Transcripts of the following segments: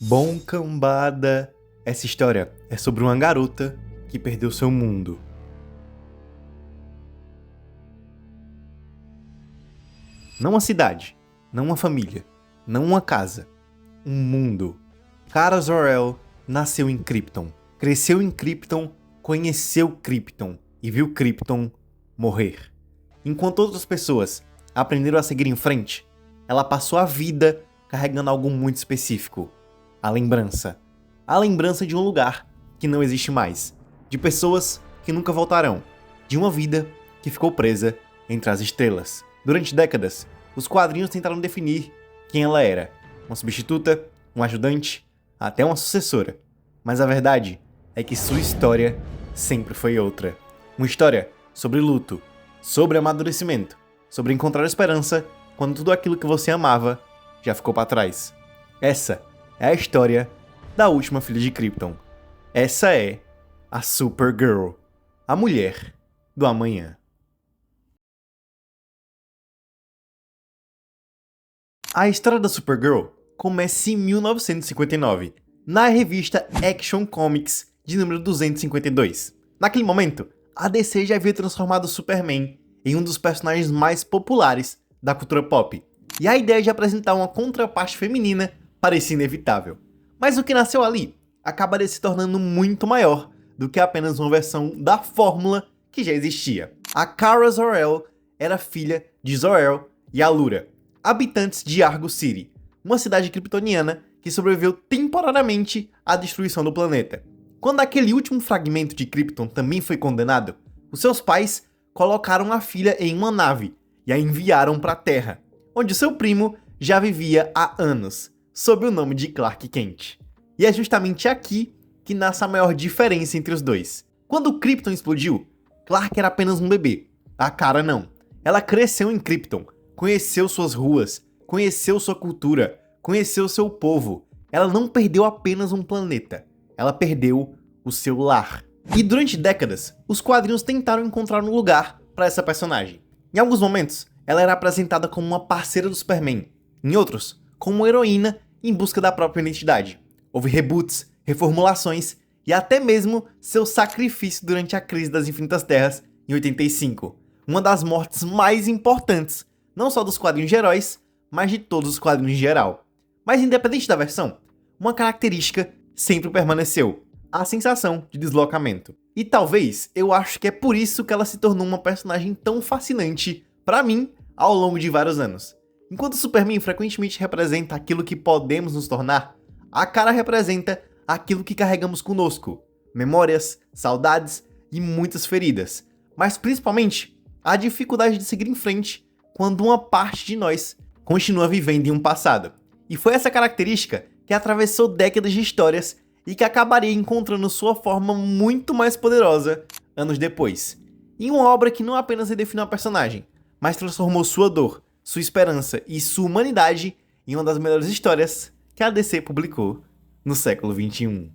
Bom cambada, essa história é sobre uma garota que perdeu seu mundo. Não uma cidade, não uma família, não uma casa, um mundo. Kara Zor-El nasceu em Krypton, cresceu em Krypton, conheceu Krypton e viu Krypton morrer. Enquanto outras pessoas aprenderam a seguir em frente, ela passou a vida carregando algo muito específico. A lembrança. A lembrança de um lugar que não existe mais. De pessoas que nunca voltarão. De uma vida que ficou presa entre as estrelas. Durante décadas, os quadrinhos tentaram definir quem ela era. Uma substituta, um ajudante, até uma sucessora. Mas a verdade é que sua história sempre foi outra. Uma história sobre luto, sobre amadurecimento, sobre encontrar esperança quando tudo aquilo que você amava já ficou para trás. Essa é a história da última filha de Krypton. Essa é a Supergirl, a mulher do amanhã. A história da Supergirl começa em 1959, na revista Action Comics de número 252. Naquele momento, a DC já havia transformado o Superman em um dos personagens mais populares da cultura pop, e a ideia de apresentar uma contraparte feminina parecia inevitável. Mas o que nasceu ali acabaria se tornando muito maior do que apenas uma versão da fórmula que já existia. A Kara Zor-El era filha de Zor-El e Allura, habitantes de Argo City, uma cidade kryptoniana que sobreviveu temporariamente à destruição do planeta. Quando aquele último fragmento de Krypton também foi condenado, os seus pais colocaram a filha em uma nave e a enviaram para a Terra, onde seu primo já vivia há anos, sob o nome de Clark Kent. E é justamente aqui que nasce a maior diferença entre os dois. Quando Krypton explodiu, Clark era apenas um bebê. A Kara não. Ela cresceu em Krypton, conheceu suas ruas, conheceu sua cultura, conheceu seu povo. Ela não perdeu apenas um planeta, ela perdeu o seu lar. E durante décadas, os quadrinhos tentaram encontrar um lugar para essa personagem. Em alguns momentos, ela era apresentada como uma parceira do Superman. Em outros, como uma heroína em busca da própria identidade. Houve reboots, reformulações e até mesmo seu sacrifício durante a crise das Infinitas Terras em 85. Uma das mortes mais importantes, não só dos quadrinhos de heróis, mas de todos os quadrinhos em geral. Mas independente da versão, uma característica sempre permaneceu: a sensação de deslocamento. E talvez eu acho que é por isso que ela se tornou uma personagem tão fascinante para mim ao longo de vários anos. Enquanto o Superman frequentemente representa aquilo que podemos nos tornar, a Kara representa aquilo que carregamos conosco: memórias, saudades e muitas feridas. Mas principalmente, a dificuldade de seguir em frente quando uma parte de nós continua vivendo em um passado. E foi essa característica que atravessou décadas de histórias e que acabaria encontrando sua forma muito mais poderosa anos depois. Em uma obra que não apenas redefiniu a personagem, mas transformou sua dor, sua esperança e sua humanidade em uma das melhores histórias que a DC publicou no século XXI.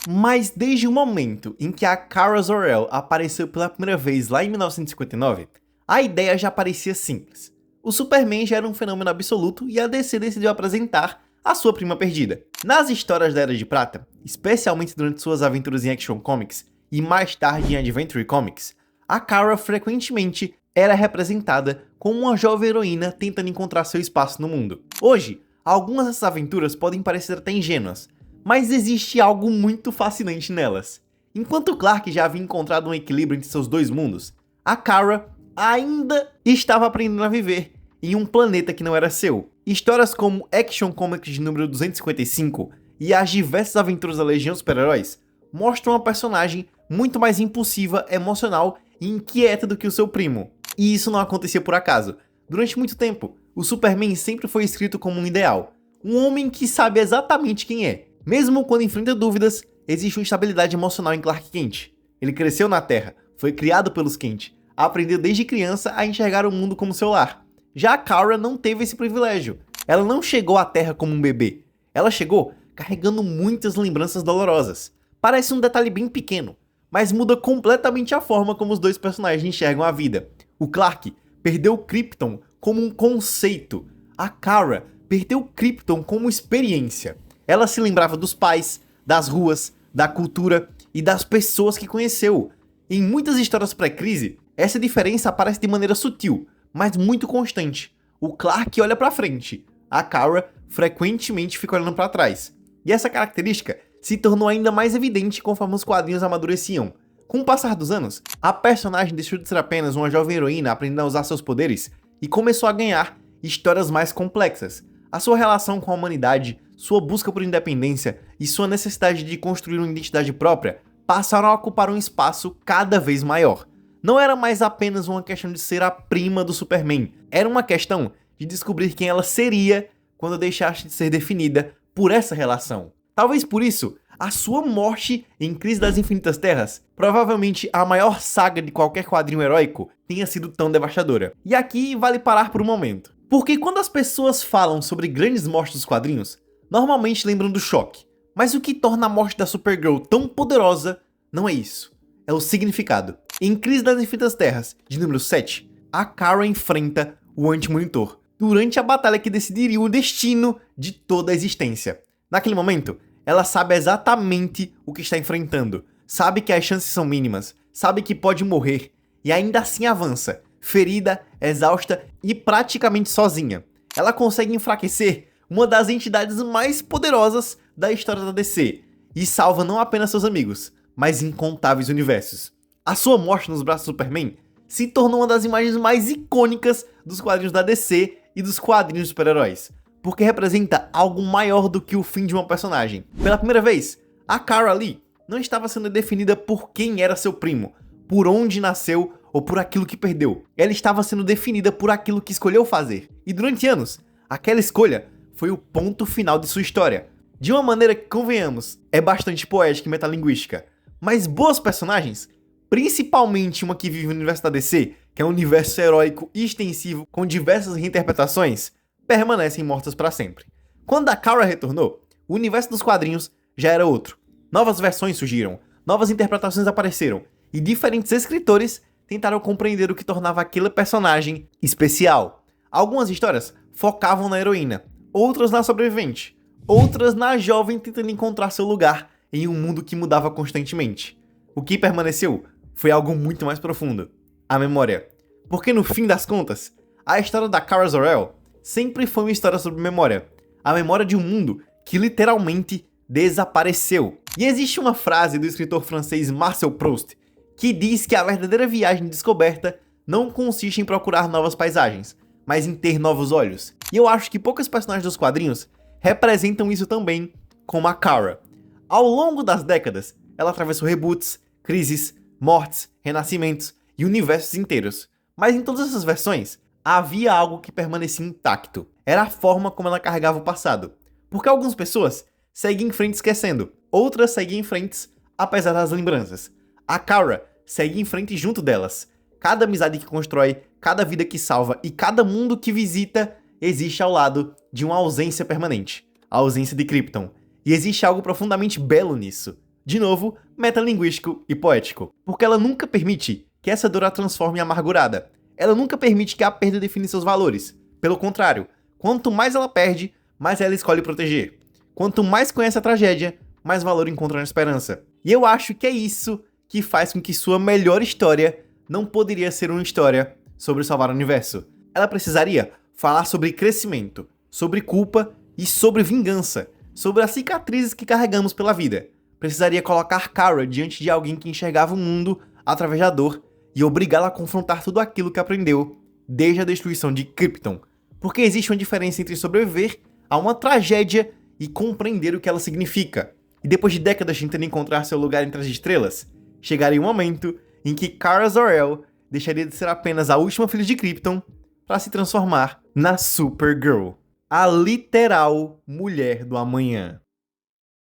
Mas desde o momento em que a Kara Zor-El apareceu pela primeira vez lá em 1959, a ideia já parecia simples. O Superman já era um fenômeno absoluto e a DC decidiu apresentar a sua prima perdida. Nas histórias da Era de Prata, especialmente durante suas aventuras em Action Comics e mais tarde em Adventure Comics, a Kara frequentemente era representada como uma jovem heroína tentando encontrar seu espaço no mundo. Hoje, algumas dessas aventuras podem parecer até ingênuas, mas existe algo muito fascinante nelas. Enquanto Clark já havia encontrado um equilíbrio entre seus dois mundos, a Kara ainda estava aprendendo a viver em um planeta que não era seu. Histórias como Action Comics de número 255 e as diversas aventuras da Legião dos Super-Heróis mostram uma personagem muito mais impulsiva, emocional e inquieta do que o seu primo. E isso não acontecia por acaso. Durante muito tempo, o Superman sempre foi escrito como um ideal. Um homem que sabe exatamente quem é. Mesmo quando enfrenta dúvidas, existe uma estabilidade emocional em Clark Kent. Ele cresceu na Terra, foi criado pelos Kent, aprendeu desde criança a enxergar o mundo como seu lar. Já a Kara não teve esse privilégio. Ela não chegou à Terra como um bebê. Ela chegou carregando muitas lembranças dolorosas. Parece um detalhe bem pequeno, mas muda completamente a forma como os dois personagens enxergam a vida. O Clark perdeu Krypton como um conceito, a Kara perdeu Krypton como experiência. Ela se lembrava dos pais, das ruas, da cultura e das pessoas que conheceu. Em muitas histórias pré-crise, essa diferença aparece de maneira sutil, mas muito constante. O Clark olha pra frente, a Kara frequentemente fica olhando pra trás. E essa característica se tornou ainda mais evidente conforme os quadrinhos amadureciam. Com o passar dos anos, a personagem deixou de ser apenas uma jovem heroína aprendendo a usar seus poderes e começou a ganhar histórias mais complexas. A sua relação com a humanidade, sua busca por independência e sua necessidade de construir uma identidade própria passaram a ocupar um espaço cada vez maior. Não era mais apenas uma questão de ser a prima do Superman, era uma questão de descobrir quem ela seria quando deixasse de ser definida por essa relação. Talvez por isso, a sua morte em Crise das Infinitas Terras, provavelmente a maior saga de qualquer quadrinho heróico, tenha sido tão devastadora. E aqui vale parar por um momento. Porque quando as pessoas falam sobre grandes mortes dos quadrinhos, normalmente lembram do choque. Mas o que torna a morte da Supergirl tão poderosa não é isso. É o significado. Em Crise das Infinitas Terras, de número 7, a Kara enfrenta o Anti-Monitor durante a batalha que decidiria o destino de toda a existência. Naquele momento, ela sabe exatamente o que está enfrentando, sabe que as chances são mínimas, sabe que pode morrer, e ainda assim avança, ferida, exausta e praticamente sozinha. Ela consegue enfraquecer uma das entidades mais poderosas da história da DC, e salva não apenas seus amigos, mas incontáveis universos. A sua morte nos braços do Superman se tornou uma das imagens mais icônicas dos quadrinhos da DC e dos quadrinhos de super-heróis, porque representa algo maior do que o fim de uma personagem. Pela primeira vez, a Kara Lee não estava sendo definida por quem era seu primo, por onde nasceu ou por aquilo que perdeu. Ela estava sendo definida por aquilo que escolheu fazer. E durante anos, aquela escolha foi o ponto final de sua história. De uma maneira que, convenhamos, é bastante poética e metalinguística. Mas boas personagens, principalmente uma que vive no universo da DC, que é um universo heróico e extensivo com diversas reinterpretações, permanecem mortas para sempre. Quando a Kara retornou, o universo dos quadrinhos já era outro. Novas versões surgiram, novas interpretações apareceram, e diferentes escritores tentaram compreender o que tornava aquele personagem especial. Algumas histórias focavam na heroína, outras na sobrevivente, outras na jovem tentando encontrar seu lugar em um mundo que mudava constantemente. O que permaneceu foi algo muito mais profundo: a memória. Porque no fim das contas, a história da Kara Zor-El sempre foi uma história sobre memória. A memória de um mundo que literalmente desapareceu. E existe uma frase do escritor francês Marcel Proust que diz que a verdadeira viagem de descoberta não consiste em procurar novas paisagens, mas em ter novos olhos. E eu acho que poucos personagens dos quadrinhos representam isso também, como a Kara. Ao longo das décadas, ela atravessou reboots, crises, mortes, renascimentos e universos inteiros. Mas em todas essas versões, havia algo que permanecia intacto. Era a forma como ela carregava o passado. Porque algumas pessoas seguem em frente esquecendo, outras seguem em frente apesar das lembranças. A Kara segue em frente junto delas. Cada amizade que constrói, cada vida que salva e cada mundo que visita existe ao lado de uma ausência permanente. A ausência de Krypton. E existe algo profundamente belo nisso. De novo, metalinguístico e poético. Porque ela nunca permite que essa dor a transforme em amargurada. Ela nunca permite que a perda define seus valores. Pelo contrário, quanto mais ela perde, mais ela escolhe proteger. Quanto mais conhece a tragédia, mais valor encontra na esperança. E eu acho que é isso que faz com que sua melhor história não poderia ser uma história sobre salvar o universo. Ela precisaria falar sobre crescimento, sobre culpa e sobre vingança, sobre as cicatrizes que carregamos pela vida. Precisaria colocar Kara diante de alguém que enxergava o mundo através da dor e obrigá-la a confrontar tudo aquilo que aprendeu desde a destruição de Krypton. Porque existe uma diferença entre sobreviver a uma tragédia e compreender o que ela significa. E depois de décadas tentando encontrar seu lugar entre as estrelas, chegaria um momento em que Kara Zor-El deixaria de ser apenas a última filha de Krypton para se transformar na Supergirl, a literal mulher do amanhã.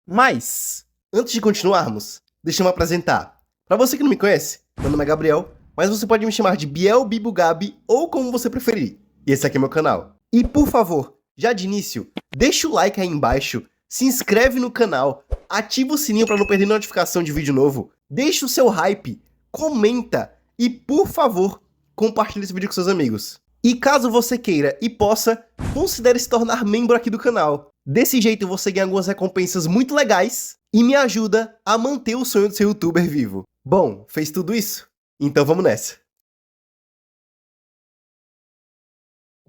Mas, antes de continuarmos, deixa eu me apresentar. Para você que não me conhece, meu nome é Gabriel, mas você pode me chamar de Biel, Bibo, Gabi ou como você preferir. E esse aqui é meu canal. E por favor, já de início, deixa o like aí embaixo, se inscreve no canal, ativa o sininho para não perder notificação de vídeo novo, deixa o seu hype, comenta e, por favor, compartilhe esse vídeo com seus amigos. E caso você queira e possa, considere se tornar membro aqui do canal. Desse jeito você ganha algumas recompensas muito legais e me ajuda a manter o sonho de ser youtuber vivo. Bom, fez tudo isso? Então vamos nessa.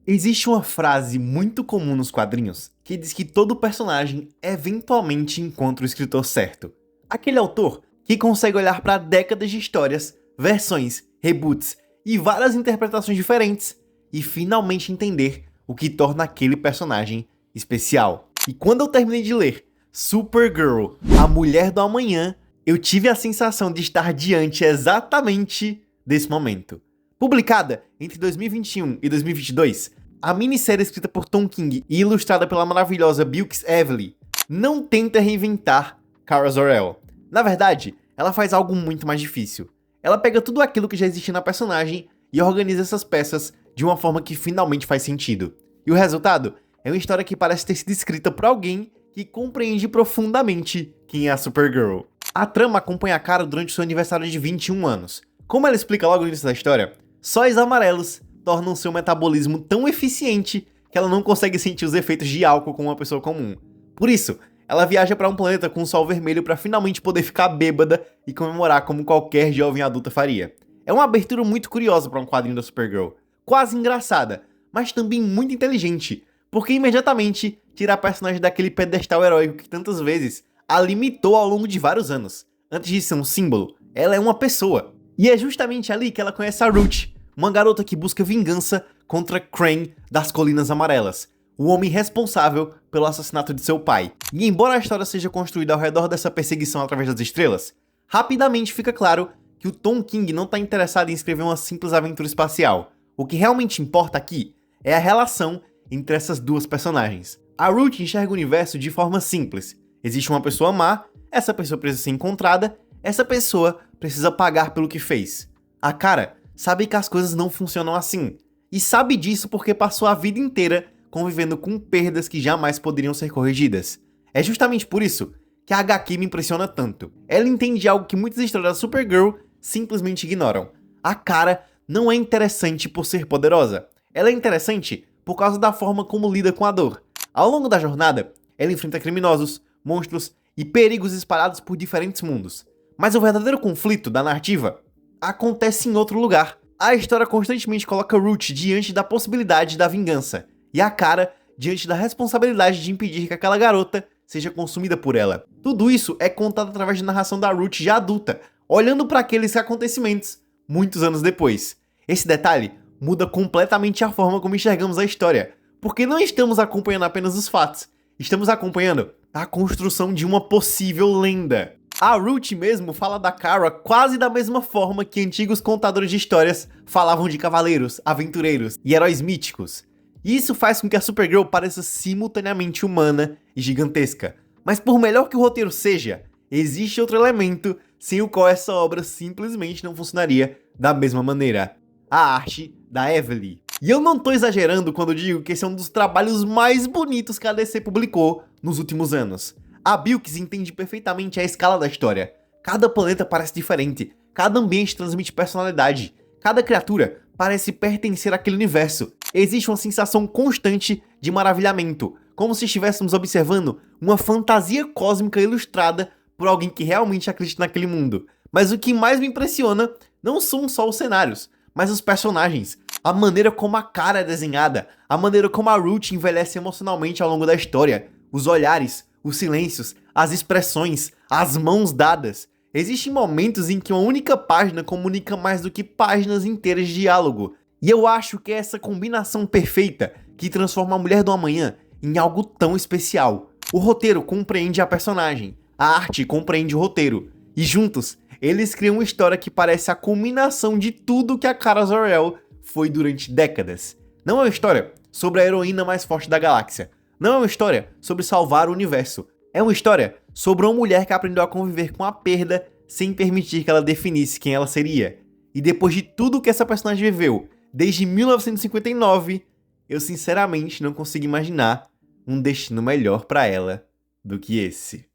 Existe uma frase muito comum nos quadrinhos que diz que todo personagem eventualmente encontra o escritor certo. Aquele autor que consegue olhar para décadas de histórias, versões, reboots e várias interpretações diferentes e finalmente entender o que torna aquele personagem especial. E quando eu terminei de ler Supergirl, a Mulher do Amanhã, eu tive a sensação de estar diante exatamente desse momento. Publicada entre 2021 e 2022, a minissérie escrita por Tom King e ilustrada pela maravilhosa Bilquis Evely não tenta reinventar Kara Zor-El. Na verdade, ela faz algo muito mais difícil. Ela pega tudo aquilo que já existe na personagem e organiza essas peças de uma forma que finalmente faz sentido. E o resultado é uma história que parece ter sido escrita por alguém que compreende profundamente quem é a Supergirl. A trama acompanha a Kara durante seu aniversário de 21 anos. Como ela explica logo no início da história, sóis amarelos tornam seu metabolismo tão eficiente que ela não consegue sentir os efeitos de álcool como uma pessoa comum. Por isso, ela viaja para um planeta com um sol vermelho para finalmente poder ficar bêbada e comemorar como qualquer jovem adulta faria. É uma abertura muito curiosa para um quadrinho da Supergirl, quase engraçada, mas também muito inteligente, porque imediatamente tira a personagem daquele pedestal heróico que tantas vezes a limitou ao longo de vários anos. Antes de ser um símbolo, ela é uma pessoa. E é justamente ali que ela conhece a Ruth, uma garota que busca vingança contra Crane das Colinas Amarelas, o homem responsável pelo assassinato de seu pai. E embora a história seja construída ao redor dessa perseguição através das estrelas, rapidamente fica claro que o Tom King não está interessado em escrever uma simples aventura espacial. O que realmente importa aqui é a relação entre essas duas personagens. A Ruth enxerga o universo de forma simples. Existe uma pessoa má, essa pessoa precisa ser encontrada, essa pessoa precisa pagar pelo que fez. A Kara sabe que as coisas não funcionam assim, e sabe disso porque passou a vida inteira convivendo com perdas que jamais poderiam ser corrigidas. É justamente por isso que a HQ me impressiona tanto. Ela entende algo que muitas histórias da Supergirl simplesmente ignoram. A Kara não é interessante por ser poderosa. Ela é interessante por causa da forma como lida com a dor. Ao longo da jornada, ela enfrenta criminosos, monstros e perigos espalhados por diferentes mundos. Mas o verdadeiro conflito da narrativa acontece em outro lugar. A história constantemente coloca Ruth diante da possibilidade da vingança, e a Kara diante da responsabilidade de impedir que aquela garota seja consumida por ela. Tudo isso é contado através da narração da Ruth já adulta, olhando para aqueles acontecimentos muitos anos depois. Esse detalhe muda completamente a forma como enxergamos a história, porque não estamos acompanhando apenas os fatos, estamos acompanhando a construção de uma possível lenda. A Ruth mesmo fala da Kara quase da mesma forma que antigos contadores de histórias falavam de cavaleiros, aventureiros e heróis míticos. E isso faz com que a Supergirl pareça simultaneamente humana e gigantesca. Mas por melhor que o roteiro seja, existe outro elemento sem o qual essa obra simplesmente não funcionaria da mesma maneira: a arte da Evely. E eu não tô exagerando quando digo que esse é um dos trabalhos mais bonitos que a DC publicou nos últimos anos. A Bilquis entende perfeitamente a escala da história. Cada planeta parece diferente, cada ambiente transmite personalidade, cada criatura parece pertencer àquele universo. Existe uma sensação constante de maravilhamento, como se estivéssemos observando uma fantasia cósmica ilustrada por alguém que realmente acredita naquele mundo. Mas o que mais me impressiona não são só os cenários, mas os personagens. A maneira como a Kara é desenhada, a maneira como a Ruth envelhece emocionalmente ao longo da história, os olhares, os silêncios, as expressões, as mãos dadas. Existem momentos em que uma única página comunica mais do que páginas inteiras de diálogo. E eu acho que é essa combinação perfeita que transforma a Mulher do Amanhã em algo tão especial. O roteiro compreende a personagem, a arte compreende o roteiro, e juntos, eles criam uma história que parece a culminação de tudo que a Kara Zor-El foi durante décadas. Não é uma história sobre a heroína mais forte da galáxia. Não é uma história sobre salvar o universo. É uma história sobre uma mulher que aprendeu a conviver com a perda sem permitir que ela definisse quem ela seria. E depois de tudo que essa personagem viveu, desde 1959, eu sinceramente não consigo imaginar um destino melhor pra ela do que esse.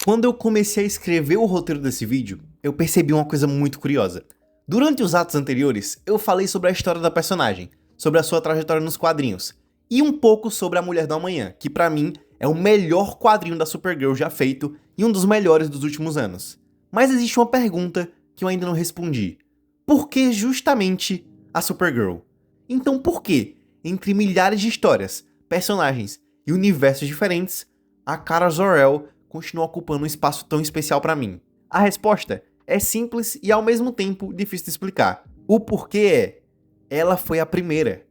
Quando eu comecei a escrever o roteiro desse vídeo, eu percebi uma coisa muito curiosa. Durante os atos anteriores, eu falei sobre a história da personagem, sobre a sua trajetória nos quadrinhos, e um pouco sobre a Mulher do Amanhã, que pra mim é o melhor quadrinho da Supergirl já feito e um dos melhores dos últimos anos. Mas existe uma pergunta que eu ainda não respondi. Por que justamente a Supergirl? Então por que, entre milhares de histórias, personagens e universos diferentes, a Kara Zor-El continua ocupando um espaço tão especial pra mim? A resposta é simples e ao mesmo tempo difícil de explicar. O porquê ela foi a primeira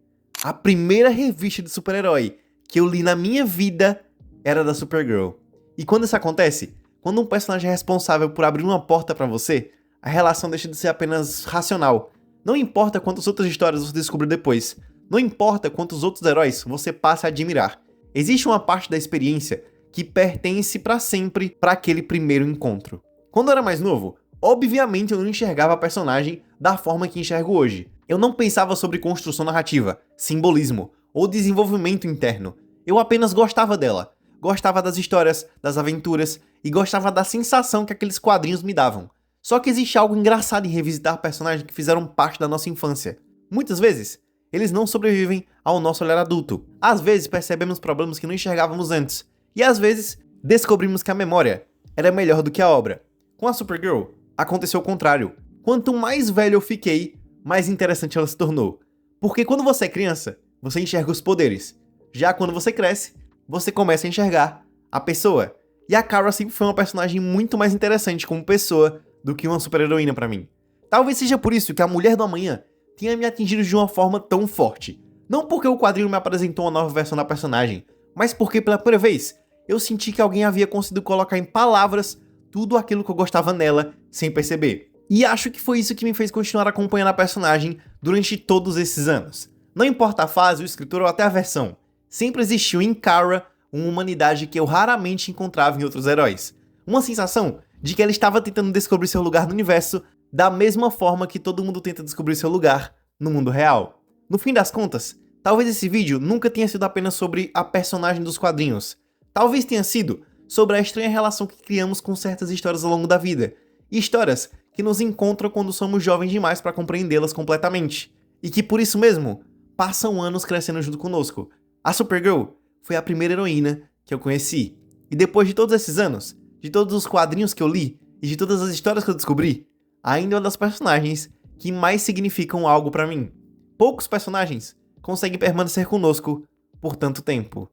revista de super-herói que eu li na minha vida era da Supergirl. E quando isso acontece, quando um personagem é responsável por abrir uma porta pra você, a relação deixa de ser apenas racional. Não importa quantas outras histórias você descobre depois, não importa quantos outros heróis você passa a admirar. Existe uma parte da experiência que pertence pra sempre para aquele primeiro encontro. Quando eu era mais novo, obviamente eu não enxergava a personagem da forma que enxergo hoje. Eu não pensava sobre construção narrativa, simbolismo ou desenvolvimento interno. Eu apenas gostava dela. Gostava das histórias, das aventuras e gostava da sensação que aqueles quadrinhos me davam. Só que existe algo engraçado em revisitar personagens que fizeram parte da nossa infância. Muitas vezes, eles não sobrevivem ao nosso olhar adulto. Às vezes percebemos problemas que não enxergávamos antes. E às vezes, descobrimos que a memória era melhor do que a obra. Com a Supergirl, aconteceu o contrário. Quanto mais velho eu fiquei, mais interessante ela se tornou. Porque quando você é criança, você enxerga os poderes. Já quando você cresce, você começa a enxergar a pessoa. E a Kara sempre foi uma personagem muito mais interessante como pessoa do que uma super-heroína pra mim. Talvez seja por isso que a Mulher do Amanhã tenha me atingido de uma forma tão forte. Não porque o quadrinho me apresentou uma nova versão da personagem, mas porque pela primeira vez eu senti que alguém havia conseguido colocar em palavras tudo aquilo que eu gostava nela sem perceber. E acho que foi isso que me fez continuar acompanhando a personagem durante todos esses anos. Não importa a fase, o escritor ou até a versão, sempre existiu em Kara uma humanidade que eu raramente encontrava em outros heróis. Uma sensação de que ela estava tentando descobrir seu lugar no universo da mesma forma que todo mundo tenta descobrir seu lugar no mundo real. No fim das contas, talvez esse vídeo nunca tenha sido apenas sobre a personagem dos quadrinhos. Talvez tenha sido sobre a estranha relação que criamos com certas histórias ao longo da vida. E histórias que nos encontram quando somos jovens demais para compreendê-las completamente. E que por isso mesmo, passam anos crescendo junto conosco. A Supergirl foi a primeira heroína que eu conheci. E depois de todos esses anos, de todos os quadrinhos que eu li e de todas as histórias que eu descobri, ainda é uma das personagens que mais significam algo pra mim. Poucos personagens conseguem permanecer conosco por tanto tempo.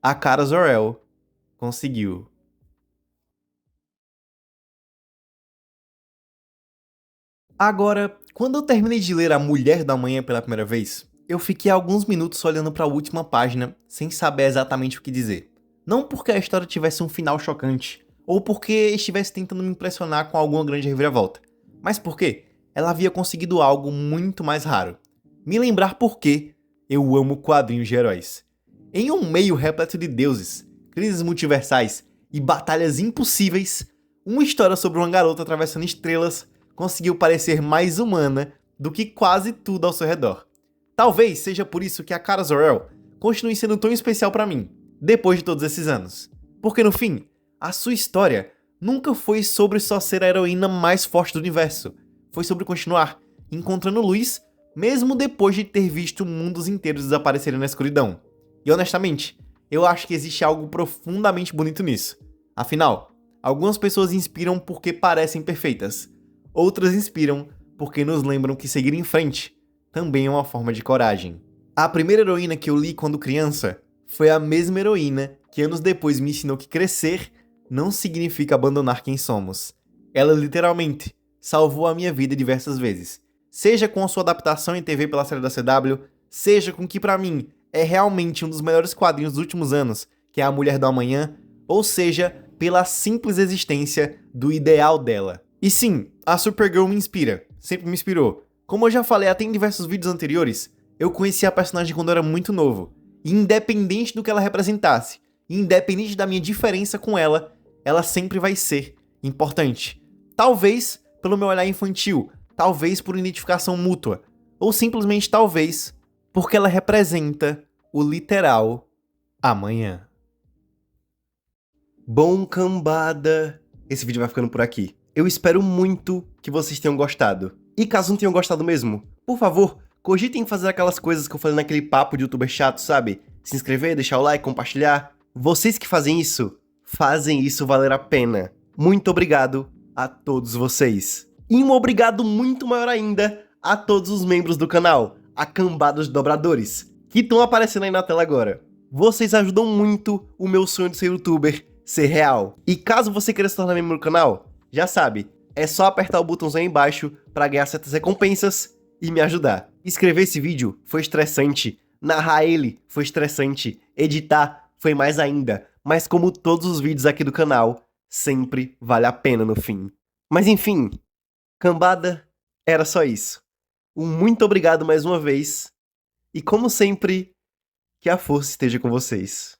A Kara Zor-El conseguiu. Agora, quando eu terminei de ler A Mulher do Amanhã pela primeira vez, eu fiquei alguns minutos olhando para a última página sem saber exatamente o que dizer. Não porque a história tivesse um final chocante, ou porque estivesse tentando me impressionar com alguma grande reviravolta, mas porque ela havia conseguido algo muito mais raro. Me lembrar por que eu amo quadrinhos de heróis. Em um meio repleto de deuses, crises multiversais e batalhas impossíveis, uma história sobre uma garota atravessando estrelas conseguiu parecer mais humana do que quase tudo ao seu redor. Talvez seja por isso que a Kara Zor-El continue sendo tão especial pra mim, depois de todos esses anos. Porque no fim, a sua história nunca foi sobre só ser a heroína mais forte do universo. Foi sobre continuar encontrando luz, mesmo depois de ter visto mundos inteiros desaparecerem na escuridão. E honestamente, eu acho que existe algo profundamente bonito nisso. Afinal, algumas pessoas inspiram porque parecem perfeitas. Outras inspiram porque nos lembram que seguir em frente também é uma forma de coragem. A primeira heroína que eu li quando criança foi a mesma heroína que anos depois me ensinou que crescer não significa abandonar quem somos. Ela literalmente salvou a minha vida diversas vezes. Seja com a sua adaptação em TV pela série da CW, seja com o que pra mim é realmente um dos melhores quadrinhos dos últimos anos, que é A Mulher do Amanhã, ou seja, pela simples existência do ideal dela. E sim, a Supergirl me inspira, sempre me inspirou. Como eu já falei até em diversos vídeos anteriores, eu conheci a personagem quando eu era muito novo. E independente do que ela representasse, independente da minha diferença com ela, ela sempre vai ser importante. Talvez pelo meu olhar infantil, talvez por identificação mútua, ou simplesmente talvez porque ela representa o literal amanhã. Bom, cambada, esse vídeo vai ficando por aqui. Eu espero muito que vocês tenham gostado. E caso não tenham gostado mesmo, por favor, cogitem em fazer aquelas coisas que eu falei naquele papo de youtuber chato, sabe? Se inscrever, deixar o like, compartilhar. Vocês que fazem isso valer a pena. Muito obrigado a todos vocês. E um obrigado muito maior ainda a todos os membros do canal, a cambada de dobradores, que estão aparecendo aí na tela agora. Vocês ajudam muito o meu sonho de ser youtuber ser real. E caso você queira se tornar membro do canal, já sabe, é só apertar o botãozinho aí embaixo para ganhar certas recompensas e me ajudar. Escrever esse vídeo foi estressante, narrar ele foi estressante, editar foi mais ainda, mas como todos os vídeos aqui do canal, sempre vale a pena no fim. Mas enfim, cambada, era só isso. Um muito obrigado mais uma vez, e como sempre, que a força esteja com vocês.